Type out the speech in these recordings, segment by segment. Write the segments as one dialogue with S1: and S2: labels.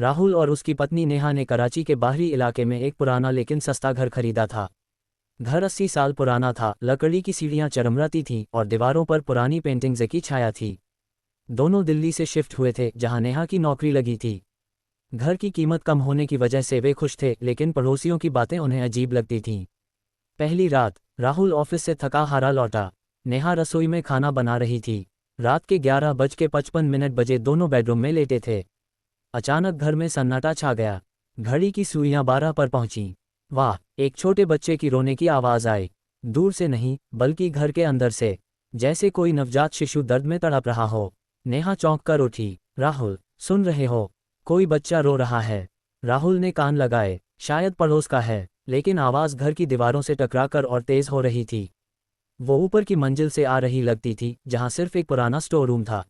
S1: राहुल और उसकी पत्नी नेहा ने कराची के बाहरी इलाके में एक पुराना लेकिन सस्ता घर खरीदा था। घर 80 साल पुराना था, लकड़ी की सीढ़ियां चरमराती थीं और दीवारों पर पुरानी पेंटिंग्स की छाया थी। दोनों दिल्ली से शिफ्ट हुए थे, जहां नेहा की नौकरी लगी थी। घर की कीमत कम होने की वजह से वे खुश थे, लेकिन पड़ोसियों की बातें उन्हें अजीब लगती थीं। पहली रात राहुल ऑफिस से थका हारा लौटा। नेहा रसोई में खाना बना रही थी। रात के 11:55 बजे दोनों बेडरूम में लेटे थे। अचानक घर में सन्नाटा छा गया। घड़ी की सुइयां 12 पर पहुंची। वाह! एक छोटे बच्चे की रोने की आवाज आई। दूर से नहीं, बल्कि घर के अंदर से, जैसे कोई नवजात शिशु दर्द में तड़प रहा हो। नेहा चौंक कर उठी। राहुल, सुन रहे हो? कोई बच्चा रो रहा है। राहुल ने कान लगाए। शायद पड़ोस का है, लेकिन आवाज़ घर की दीवारों से टकराकर और तेज हो रही थी। वो ऊपर की मंजिल से आ रही लगती थी, जहां सिर्फ एक पुराना स्टोर रूम था।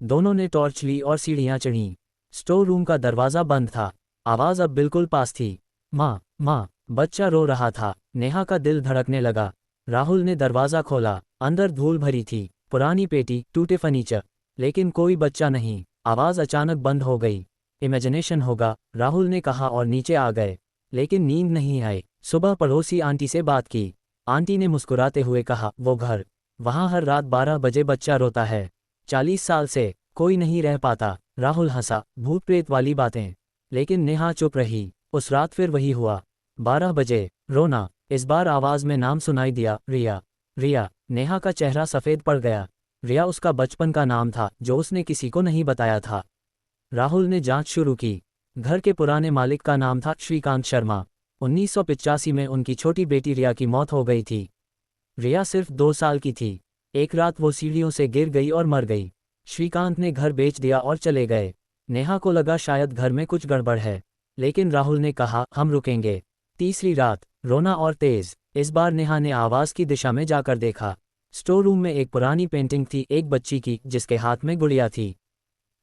S1: दोनों ने टॉर्च ली और सीढ़ियां चढ़ीं। स्टोर रूम का दरवाज़ा बंद था। आवाज़ अब बिल्कुल पास थी। माँ, माँ! बच्चा रो रहा था। नेहा का दिल धड़कने लगा। राहुल ने दरवाज़ा खोला। अंदर धूल भरी थी, पुरानी पेटी, टूटे फर्नीचर, लेकिन कोई बच्चा नहीं। आवाज़ अचानक बंद हो गई। इमेजिनेशन होगा, राहुल ने कहा और नीचे आ गए। लेकिन नींद नहीं आई। सुबह पड़ोसी आंटी से बात की। आंटी ने मुस्कुराते हुए कहा, वो घर, वहाँ हर रात 12 बजे बच्चा रोता है। 40 साल से कोई नहीं रह पाता। राहुल हंसा, भूत प्रेत वाली बातें। लेकिन नेहा चुप रही। उस रात फिर वही हुआ। 12 बजे, रोना। इस बार आवाज़ में नाम सुनाई दिया, रिया। रिया। नेहा का चेहरा सफ़ेद पड़ गया। रिया उसका बचपन का नाम था, जो उसने किसी को नहीं बताया था। राहुल ने जांच शुरू की। घर के पुराने मालिक का नाम था श्रीकांत शर्मा। 1985 में उनकी छोटी बेटी रिया की मौत हो गई थी। रिया सिर्फ 2 साल की थी। एक रात वो सीढ़ियों से गिर गई और मर गई। श्रीकांत ने घर बेच दिया और चले गए। नेहा को लगा शायद घर में कुछ गड़बड़ है, लेकिन राहुल ने कहा, हम रुकेंगे। तीसरी रात, रोना और तेज। इस बार नेहा ने आवाज़ की दिशा में जाकर देखा। स्टोर रूम में एक पुरानी पेंटिंग थी, एक बच्ची की, जिसके हाथ में गुड़िया थी।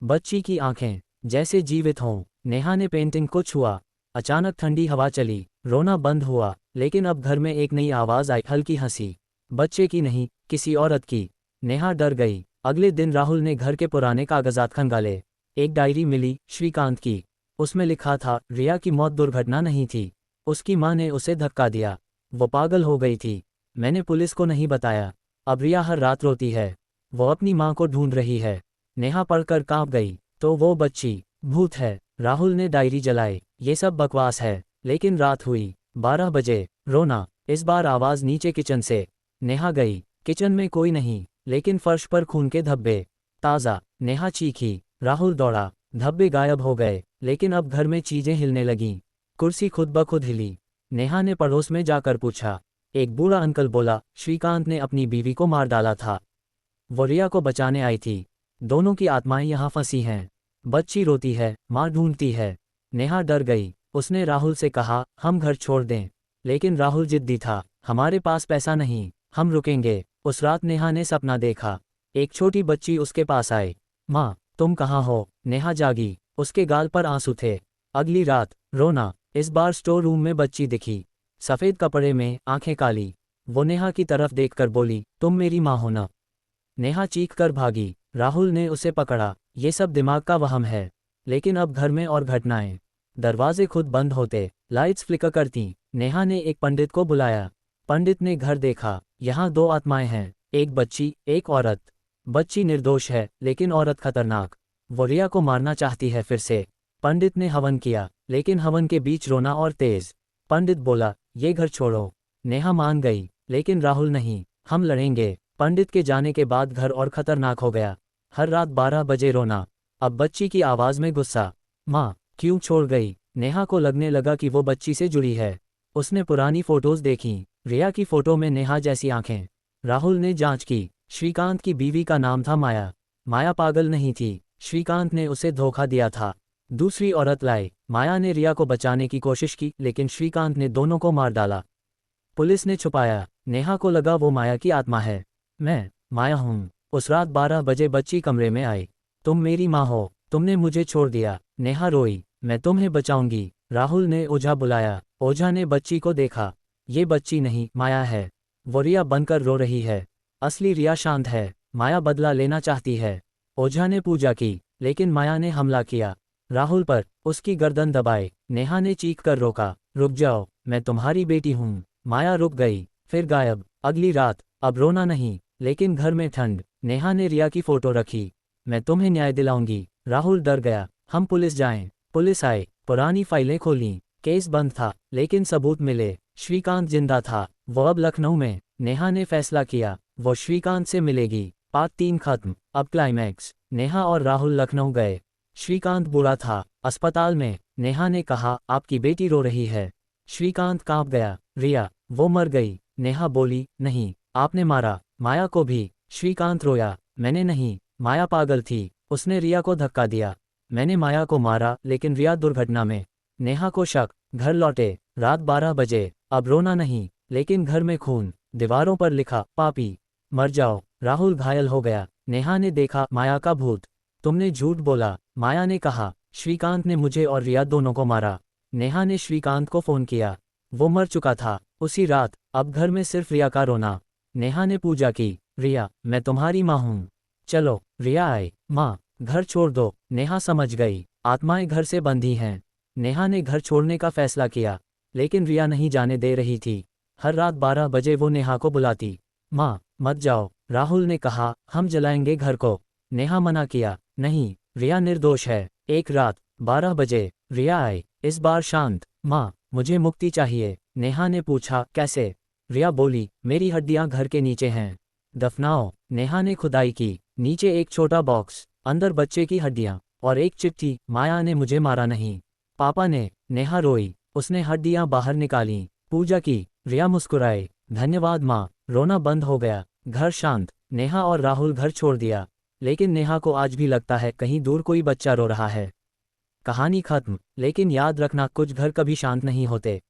S1: बच्ची की आंखें जैसे जीवित हों। नेहा ने पेंटिंग को छुआ। अचानक ठंडी हवा चली। रोना बंद हुआ। लेकिन अब घर में एक नई आवाज़ आई, हल्की हंसी। बच्चे की नहीं, किसी औरत की। नेहा डर गई। अगले दिन राहुल ने घर के पुराने कागजात खंगाले। एक डायरी मिली, श्रीकांत की। उसमें लिखा था, रिया की मौत दुर्घटना नहीं थी। उसकी माँ ने उसे धक्का दिया। वो पागल हो गई थी। मैंने पुलिस को नहीं बताया। अब रिया हर रात रोती है। वो अपनी माँ को ढूंढ रही है। नेहा पढ़कर कांप गई। तो वो बच्ची भूत है। राहुल ने डायरी जलाई। ये सब बकवास है। लेकिन रात हुई। 12 बजे, रोना। इस बार आवाज़ नीचे किचन से। नेहा गई। किचन में कोई नहीं, लेकिन फर्श पर खून के धब्बे। ताज़ा। नेहा चीखी। राहुल दौड़ा। धब्बे गायब हो गए, लेकिन अब घर में चीजें हिलने लगीं। कुर्सी खुद ब खुद हिली। नेहा ने पड़ोस में जाकर पूछा। एक बूढ़ा अंकल बोला, श्रीकांत ने अपनी बीवी को मार डाला था। वो रिया को बचाने आई थी। दोनों की आत्माएं यहाँ फंसी हैं। बच्ची रोती है, माँ ढूंढती है। नेहा डर गई। उसने राहुल से कहा, हम घर छोड़ दें। लेकिन राहुल जिद्दी था। हमारे पास पैसा नहीं, हम रुकेंगे। उस रात नेहा ने सपना देखा। एक छोटी बच्ची उसके पास आई। माँ, तुम कहाँ हो? नेहा जागी। उसके गाल पर आंसू थे। अगली रात, रोना। इस बार स्टोर रूम में बच्ची दिखी, सफ़ेद कपड़े में, आंखें काली। वो नेहा की तरफ देखकर बोली, तुम मेरी माँ हो ना? नेहा चीख कर भागी। राहुल ने उसे पकड़ा। ये सब दिमाग का वहम है। लेकिन अब घर में और घटनाएं। दरवाजे खुद बंद होते, लाइट्स फ्लिकर करती। नेहा ने एक पंडित को बुलाया। पंडित ने घर देखा। यहाँ 2 आत्माएं हैं, एक बच्ची, एक औरत। बच्ची निर्दोष है, लेकिन औरत खतरनाक। वो रिया को मारना चाहती है फिर से। पंडित ने हवन किया, लेकिन हवन के बीच रोना और तेज। पंडित बोला, ये घर छोड़ो। नेहा मान गई, लेकिन राहुल नहीं। हम लड़ेंगे। पंडित के जाने के बाद घर और खतरनाक हो गया। हर रात 12 बजे रोना। अब बच्ची की आवाज़ में गुस्सा। माँ, क्यों छोड़ गई? नेहा को लगने लगा कि वो बच्ची से जुड़ी है। उसने पुरानी फोटोज देखीं। रिया की फोटो में नेहा जैसी आंखें। राहुल ने जांच की। श्रीकांत की बीवी का नाम था माया। माया पागल नहीं थी। श्रीकांत ने उसे धोखा दिया था। दूसरी औरत लाई। माया ने रिया को बचाने की कोशिश की, लेकिन श्रीकांत ने दोनों को मार डाला। पुलिस ने छुपाया। नेहा को लगा वो माया की आत्मा है। मैं माया हूँ। उस रात 12 बजे बच्ची कमरे में आई। तुम मेरी माँ हो, तुमने मुझे छोड़ दिया। नेहा रोई। मैं तुम्हें बचाऊंगी। राहुल ने ओझा बुलाया। ओझा ने बच्ची को देखा। ये बच्ची नहीं, माया है। वो रिया बनकर रो रही है। असली रिया शांत है, माया बदला लेना चाहती है। ओझा ने पूजा की, लेकिन माया ने हमला किया। राहुल पर उसकी गर्दन दबाए। नेहा ने चीख कर रोका, रुक जाओ, मैं तुम्हारी बेटी हूँ। माया रुक गई, फिर गायब। अगली रात, अब रोना नहीं, लेकिन घर में ठंड। नेहा ने रिया की फोटो रखी। मैं तुम्हें न्याय दिलाऊंगी। राहुल डर गया। हम पुलिस जाएं। पुलिस आए, पुरानी फाइलें खोलीं। केस बंद था, लेकिन सबूत मिले। श्रीकांत जिंदा था, वो अब लखनऊ में। नेहा ने फैसला किया, वो श्रीकांत से मिलेगी। पार्ट 3 खत्म। अब क्लाइमैक्स। नेहा और राहुल लखनऊ गए। श्रीकांत बुरा था, अस्पताल में। नेहा ने कहा, आपकी बेटी रो रही है। श्रीकांत कांप गया। रिया, वो मर गई। नेहा बोली, नहीं, आपने मारा। माया को भी। श्रीकांत रोया, मैंने नहीं, माया पागल थी, उसने रिया को धक्का दिया। मैंने माया को मारा, लेकिन रिया दुर्घटना में। नेहा को शक। घर लौटे, रात 12 बजे। अब रोना नहीं, लेकिन घर में खून। दीवारों पर लिखा, पापी, मर जाओ। राहुल घायल हो गया। नेहा ने देखा, माया का भूत। तुमने झूठ बोला। माया ने कहा, श्रीकांत ने मुझे और रिया दोनों को मारा। नेहा ने श्रीकांत को फोन किया, वो मर चुका था उसी रात। अब घर में सिर्फ रिया का रोना। नेहा ने पूजा की, रिया, मैं तुम्हारी माँ हूँ, चलो। रिया आई, माँ, घर छोड़ दो। नेहा समझ गई, आत्माएं घर से बंधी हैं। नेहा ने घर छोड़ने का फैसला किया, लेकिन रिया नहीं जाने दे रही थी। हर रात 12 बजे वो नेहा को बुलाती, माँ, मत जाओ। राहुल ने कहा, हम जलाएंगे घर को। नेहा मना किया, नहीं, रिया निर्दोष है। एक रात 12 बजे रिया आई, इस बार शांत, माँ, मुझे मुक्ति चाहिए। नेहा ने पूछा, कैसे? रिया बोली, मेरी हड्डियां घर के नीचे हैं, दफनाओ। नेहा ने खुदाई की, नीचे एक छोटा बॉक्स, अंदर बच्चे की हड्डियां और एक चिट्ठी, माया ने मुझे मारा नहीं, पापा ने। नेहा रोई, उसने हड्डियां बाहर निकाली, पूजा की। रिया मुस्कुराए, धन्यवाद माँ। रोना बंद हो गया, घर शांत। नेहा और राहुल घर छोड़ दिया, लेकिन नेहा को आज भी लगता है कहीं दूर कोई बच्चा रो रहा है। कहानी खत्म, लेकिन याद रखना, कुछ घर कभी शांत नहीं होते।